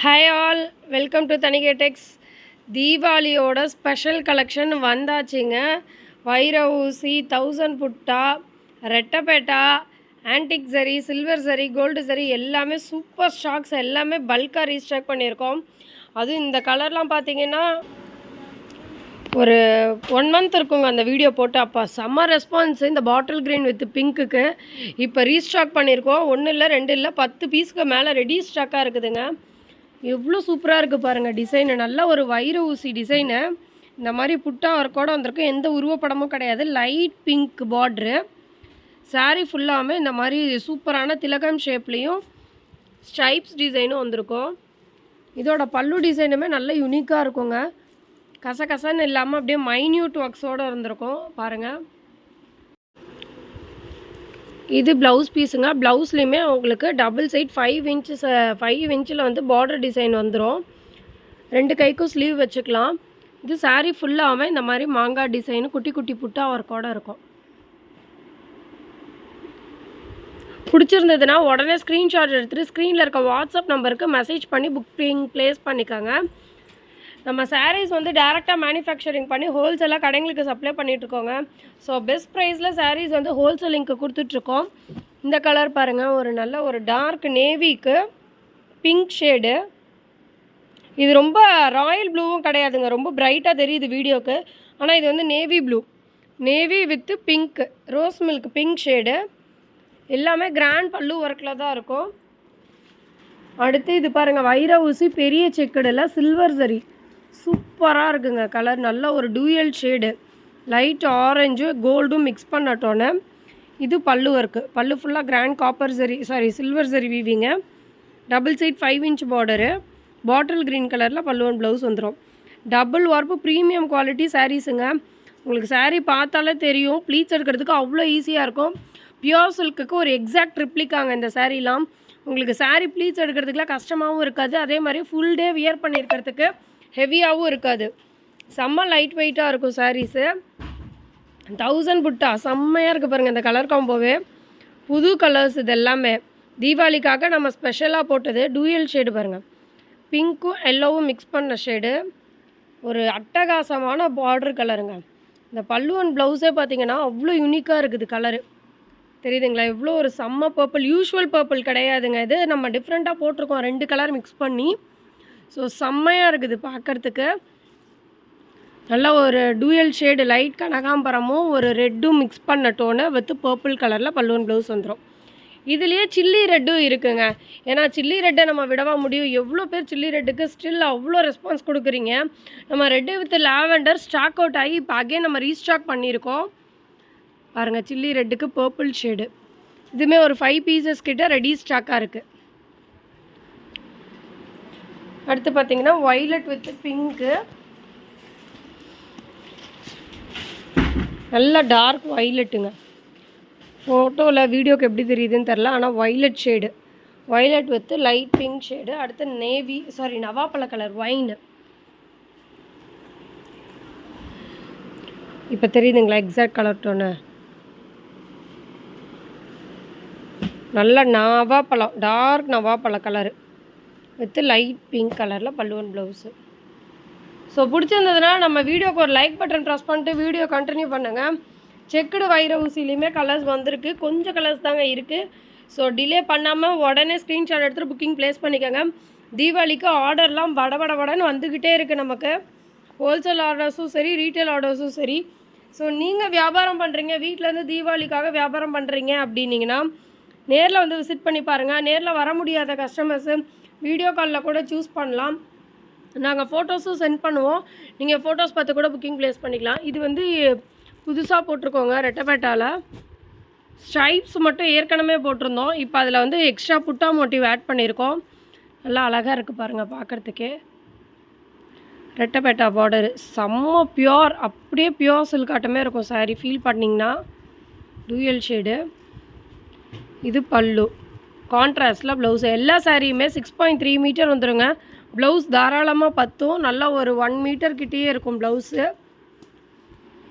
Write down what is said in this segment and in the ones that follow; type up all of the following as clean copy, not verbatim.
Hi all, welcome to Thanigai Tex. தீபாவளியோட special collection வந்தாச்சுங்க. வைர ஊசி, 1000 புட்டா, ரெட்டப்பேட்டா, antique sari, silver sari, gold sari எல்லாமே சூப்பர் ஸ்டாக்ஸ், எல்லாமே பல்காக ரீஸ்டாக் பண்ணியிருக்கோம். அதுவும் இந்த கலர்லாம் பார்த்தீங்கன்னா ஒரு 1 மந்த் இருக்குங்க அந்த வீடியோ போட்டு. அப்போ செம்ம ரெஸ்பான்ஸு. இந்த பாட்டில் க்ரீன் வித் பிங்க்குக்கு இப்போ ரீஸ்டாக் பண்ணியிருக்கோம். 1 இல்லை 2 இல்லை 10 பீஸ்க்கு மேலே ரெடி ஸ்டாக்காக இருக்குதுங்க. எவ்வளோ சூப்பராக இருக்குது பாருங்கள் டிசைனு. நல்ல ஒரு வைர ஊசி டிசைனு. இந்த மாதிரி புட்டா ஒர்க்கோடு வந்திருக்கு. எந்த உருவப்படமும் கிடையாது. லைட் பிங்க் பார்ட்ரு. சாரீ ஃபுல்லாமே இந்த மாதிரி சூப்பரான திலகம் ஷேப்லேயும் ஸ்ட்ரைப்ஸ் டிசைனும் வந்திருக்கும். இதோட பல்லு டிசைனுமே நல்ல யூனிக்காக இருக்குங்க. கசகசன்னு இல்லாமல் அப்படியே மைன்யூட் ஒர்க்ஸோடு இருந்திருக்கும் பாருங்கள். இது ப்ளவுஸ் பீஸுங்க. ப்ளவுஸ்லேயுமே உங்களுக்கு டபுள் சைட் 5 இன்ச்சில் வந்து பார்டர் டிசைன் வந்துடும். 2 கைக்கும் ஸ்லீவ் வச்சுக்கலாம். இது சாரீ ஃபுல்லாகவே இந்த மாதிரி மாங்காய் டிசைனு குட்டி குட்டி புட்டா ஒர்க்கோடு இருக்கும். பிடிச்சிருந்ததுன்னா உடனே ஸ்க்ரீன்ஷாட் எடுத்துகிட்டு ஸ்க்ரீனில் இருக்க வாட்ஸ்அப் நம்பருக்கு மெசேஜ் பண்ணி புக்கிங் ப்ளேஸ் பண்ணிக்கோங்க. நம்ம சாரீஸ் வந்து டேரெக்டாக மேனுஃபேக்சரிங் பண்ணி ஹோல்சேலாக கடைங்களுக்கு சப்ளை பண்ணிகிட்ருக்கோங்க. ஸோ பெஸ்ட் ப்ரைஸில் சாரீஸ் வந்து ஹோல்சேலிங்க்கு கொடுத்துட்ருக்கோம். இந்த கலர் பாருங்கள், ஒரு நல்ல ஒரு டார்க் நேவிக்கு பிங்க் ஷேடு. இது ரொம்ப ராயல் ப்ளூவும் கிடையாதுங்க, ரொம்ப பிரைட்டாக தெரியுது வீடியோக்கு. ஆனால் இது வந்து navy blue, navy with pink, rose milk pink shade. எல்லாமே கிராண்ட் பல்லு ஒர்க்கில் தான் இருக்கும். அடுத்து இது பாருங்கள், வைர ஊசி பெரிய செக்குடில் சில்வர் சரி சூப்பராக இருக்குங்க. கலர் நல்ல ஒரு டூயல் ஷேடு, லைட் ஆரஞ்சு கோல்டும் மிக்ஸ் பண்ணட்டோன்னே. இது பல்லு ஒர்க்கு. பல்லு ஃபுல்லாக grand copper sari silver sari வீவிங்க. Double side 5 inch border. Bottle green கலரில் பல்லு அண்ட் ப்ளவுஸ் வந்துடும். டபுள் வார்ப்பு ப்ரீமியம் குவாலிட்டி சாரீஸுங்க. உங்களுக்கு சாரீ பார்த்தாலே தெரியும். ப்ளீட்ஸ் எடுக்கிறதுக்கு அவ்வளோ ஈஸியாக இருக்கும். பியோர் சில்க்குக்கு ஒரு எக்ஸாக்ட் ரிப்ளிக்காங்க இந்த சாரீலாம். உங்களுக்கு சாரீ ப்ளீட்ஸ் எடுக்கிறதுக்குலாம் கஷ்டமாகவும் இருக்காது. அதே மாதிரி ஃபுல் டே வியர் பண்ணியிருக்கிறதுக்கு ஹெவியாகவும் இருக்காது. செம்ம லைட் வெயிட்டாக இருக்கும் சாரீஸு. 1000 புட்டா செம்மையாக இருக்குது பாருங்கள். இந்த கலர் காம்போவே புது கலர்ஸ். இது எல்லாமே தீபாவளிக்காக நம்ம ஸ்பெஷலாக போட்டது. டூயல் ஷேடு பாருங்கள், பிங்க்கும் எல்லோவும் மிக்ஸ் பண்ண ஷேடு. ஒரு அட்டகாசமான பார்டர் கலருங்க. இந்த பல்லு அண்ட் ப்ளவுஸே பார்த்திங்கன்னா அவ்வளோ யூனிக்காக இருக்குது கலரு. தெரியுதுங்களா? எவ்வளோ ஒரு செம்ம பர்பிள். யூஷுவல் பர்பிள் கிடையாதுங்க, இது நம்ம டிஃப்ரெண்ட்டாக போட்டிருக்கோம் 2 கலர் மிக்ஸ் பண்ணி. ஸோ செம்மையாக இருக்குது பார்க்குறதுக்கு. நல்ல ஒரு டூயல் ஷேடு, லைட் கனகாம்பரமும் ஒரு ரெட்டும் மிக்ஸ் பண்ண டோனு வித் பர்பிள் கலரில் பல்லுவன் ப்ளவுஸ் வந்துடும். இதுலேயே சில்லி ரெட்டும் இருக்குங்க. ஏன்னா சில்லி ரெட்டை நம்ம விடவா முடியும்? எவ்வளோ பேர் சில்லி ரெட்டுக்கு ஸ்டில் அவ்வளோ ரெஸ்பான்ஸ் கொடுக்குறீங்க. நம்ம red with lavender stock out ஆகி இப்போ அகைன் நம்ம ரீஸ்டாக் பண்ணியிருக்கோம் பாருங்கள். சில்லி ரெட்டுக்கு பர்பிள் ஷேடு. இதுவுமே ஒரு 5 பீசஸ் கிட்ட ரெடி ஸ்டாக்காக இருக்குது. அடுத்து பார்த்தீங்கன்னா வைலட் வித் பிங்க்கு. நல்ல டார்க் வைலட்டுங்க. ஃபோட்டோவில் வீடியோக்கு எப்படி தெரியுதுன்னு தெரில, ஆனால் violet shade, violet with light pink shade. அடுத்து நேவி நவாப்பழ கலர் வைன். இப்போ தெரியுதுங்களா எக்ஸாக்ட் கலர் டோனு? நல்ல நவாப்பழம், டார்க் நவாப்பழ கலரு வித் லைட் பிங்க் கலரில் பல்லுவன் ப்ளவுஸு. ஸோ பிடிச்சிருந்ததுன்னா நம்ம வீடியோக்கு ஒரு லைக் பட்டன் ப்ரெஸ் பண்ணிட்டு வீடியோ கண்டினியூ பண்ணுங்கள். செக்குடு வைர ஊசிலையுமே கலர்ஸ் வந்திருக்கு. கொஞ்சம் கலர்ஸ் தாங்க இருக்குது. ஸோ டிலே பண்ணாமல் உடனே ஸ்க்ரீன்ஷாட் எடுத்துகிட்டு புக்கிங் ப்ளேஸ் பண்ணிக்கோங்க. தீபாவளிக்கு ஆர்டர்லாம் வடன்னு வந்துக்கிட்டே இருக்குது நமக்கு. ஹோல்சேல் ஆர்டர்ஸும் சரி, ரீட்டைல் ஆர்டர்ஸும் சரி. ஸோ நீங்கள் வியாபாரம் பண்ணுறீங்க, வீட்டிலேருந்து தீபாவளிக்காக வியாபாரம் பண்ணுறீங்க அப்படின்னிங்கன்னா நேரில் வந்து விசிட் பண்ணி பாருங்கள். நேரில் வர முடியாத கஸ்டமர்ஸு வீடியோ காலில் கூட சூஸ் பண்ணலாம். நாங்கள் ஃபோட்டோஸும் சென்ட் பண்ணுவோம். நீங்கள் ஃபோட்டோஸ் பார்த்து கூட புக்கிங் ப்ளேஸ் பண்ணிக்கலாம். இது வந்து புதுசாக போட்டிருக்கோங்க ரெட்டப்பேட்டாவில். ஸ்ட்ரைப்ஸ் மட்டும் ஏற்கனவே போட்டிருந்தோம். இப்போ அதில் வந்து எக்ஸ்ட்ரா புட்டா மோட்டிவ் ஆட் பண்ணியிருக்கோம். நல்லா அழகாக இருக்குது பாருங்கள் பார்க்குறதுக்கே. ரெட்டப்பேட்டா பார்டரு செம்ம பியோர், அப்படியே பியோர் சில்காட்டமே இருக்கும் சாரீ ஃபீல் பண்ணிங்கன்னா. Dual shade. இது பல்லு, கான்ட்ராஸ்டில் ப்ளவுஸு. எல்லா சாரியுமே 6.3 மீட்டர் வந்துடுங்க. ப்ளவுஸ் தாராளமாக பத்தும். நல்லா ஒரு 1 மீட்டர் கிட்டேயே இருக்கும் ப்ளவுஸு.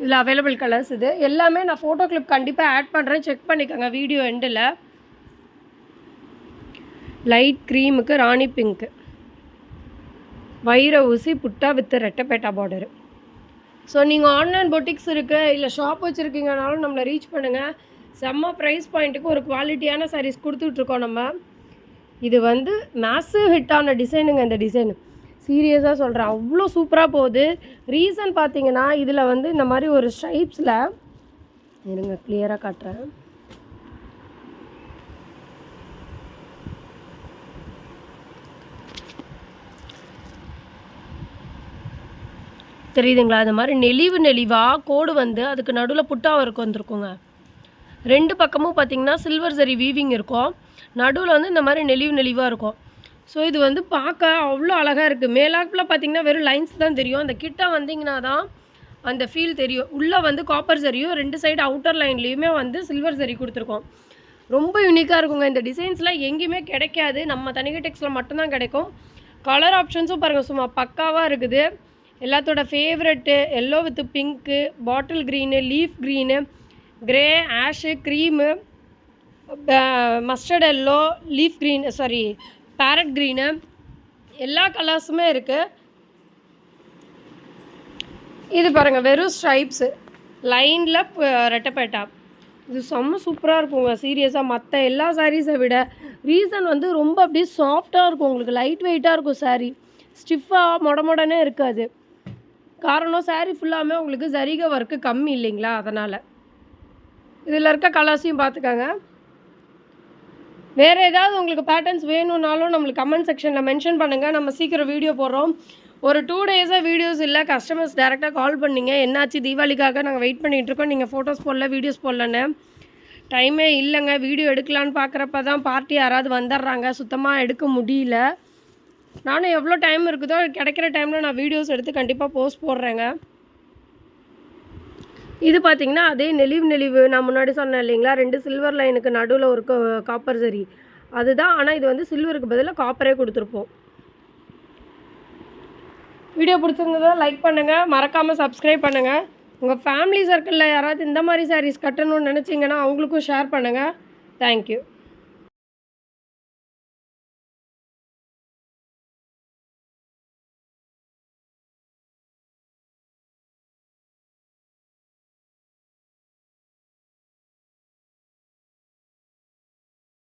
இதில் அவைலபிள் கலர்ஸ் இது எல்லாமே நான் ஃபோட்டோ கிளிப் கண்டிப்பாக ஆட் பண்ணுறேன், செக் பண்ணிக்கோங்க வீடியோ எண்டில். லைட் க்ரீமுக்கு ராணி பிங்க்கு. வைர ஊசி புட்டா வித் ரெட்டப்பேட்டா பார்டரு. ஸோ நீங்கள் ஆன்லைன் பொட்டிக்ஸ் இருக்குது இல்லை ஷாப் வச்சுருக்கீங்கனாலும் நம்மளை ரீச் பண்ணுங்கள். செம்ம ப்ரைஸ் பாயிண்ட்டுக்கு ஒரு குவாலிட்டியான சாரீஸ் கொடுத்துட்ருக்கோம் நம்ம. இது வந்து மேசிவ் ஹிட்டான டிசைனுங்க. இந்த டிசைனு சீரியஸாக சொல்கிறேன், அவ்வளோ சூப்பராக போகுது. ரீசன் பார்த்தீங்கன்னா இதில் வந்து இந்த மாதிரி ஒரு ஸ்ட்ரைப்ஸில் இருங்க கிளியராக காட்டுறேன். தெரியுதுங்களா? அது மாதிரி நெளிவாக கோடு வந்து அதுக்கு நடுவில் புட்டா ஒர்க் வந்திருக்குங்க. 2 பக்கமும் பார்த்திங்கன்னா சில்வர் சரி வீவிங் இருக்கும். நடுவில் வந்து இந்த மாதிரி நெளிவாக இருக்கும். ஸோ இது வந்து பார்க்க அவ்வளோ அழகாக இருக்குது. மேலாப்பில் பார்த்திங்கன்னா வெறும் லைன்ஸ் தான் தெரியும். அந்த கிட்ட வந்திங்கன்னா தான் அந்த ஃபீல் தெரியும். உள்ளே வந்து காப்பர் சரியும் 2 சைடு அவுட்டர் லைன்லேயுமே வந்து சில்வர் சரி கொடுத்துருக்கோம். ரொம்ப யூனிக்காக இருக்குங்க. இந்த டிசைன்ஸ்லாம் எங்கேயுமே கிடைக்காது. நம்ம தனிகை டெக்ஸில் மட்டும்தான் கிடைக்கும். கலர் ஆப்ஷன்ஸும் பாருங்கள் சும்மா பக்காவாக இருக்குது. எல்லாத்தோட favourite yellow with pink, bottle green, leaf green, grey, ash, cream, mustard yellow, leaf green sari parrot green, எல்லா கலர்ஸுமே இருக்குது. இது பாருங்கள் வெறும் ஸ்ட்ரைப்ஸு லைனில் ரெட்டப்பேட்டா. இது செம்ம சூப்பராக இருக்குங்க சீரியஸாக. மற்ற எல்லா சாரீஸை விட ரீசன் வந்து ரொம்ப அப்படியே சாஃப்டாக இருக்கும். உங்களுக்கு லைட் வெயிட்டாக இருக்கும் சாரீ. ஸ்டிஃபாக மொடனே இருக்காது. காரணம் சாரீ ஃபுல்லாமே உங்களுக்கு ஜரிகை ஒர்க்கு கம்மி இல்லைங்களா, அதனால். இதில் இருக்க கலர்ஸையும் பார்த்துக்கோங்க. வேறு ஏதாவது உங்களுக்கு பேட்டர்ன்ஸ் வேணும்னாலும் நம்மளுக்கு கமெண்ட் செக்ஷனில் மென்ஷன் பண்ணுங்கள். நம்ம சீக்கிரம் வீடியோ போடுறோம். ஒரு 2 டேஸாக வீடியோஸ் இல்லை. கஸ்டமர்ஸ் டேரெக்டாக கால் பண்ணிங்க, என்னாச்சு தீபாவளிக்காக நாங்கள் வெயிட் பண்ணிகிட்ருக்கோம், நீங்கள் ஃபோட்டோஸ் போடல வீடியோஸ் போடலன்னு. டைமே இல்லைங்க. வீடியோ எடுக்கலான்னு பார்க்குறப்ப தான் பார்ட்டி யாராவது வந்துடுறாங்க, சுத்தமாக எடுக்க முடியல. நானும் எவ்வளோ டைம் இருக்குதோ கிடைக்கிற டைமில் நான் வீடியோஸ் எடுத்து கண்டிப்பாக போஸ்ட் போடுறேங்க. இது பார்த்திங்கன்னா அதே நெளிவு நான் முன்னாடி சொன்னேன் இல்லைங்களா, 2 சில்வர் லைனுக்கு நடுவில் ஒரு காப்பர் சரி அதுதான். ஆனால் இது வந்து சில்வருக்கு பதிலாக காப்பரே கொடுத்துருப்போம். வீடியோ பிடிச்சிருந்ததா லைக் பண்ணுங்கள், மறக்காமல் சப்ஸ்கிரைப் பண்ணுங்கள். உங்கள் ஃபேமிலி சர்க்கிளில் யாராவது இந்த மாதிரி சாரீஸ் கட்டணும்னு நினச்சிங்கன்னா அவங்களுக்கும் ஷேர் பண்ணுங்கள். தேங்க்யூ.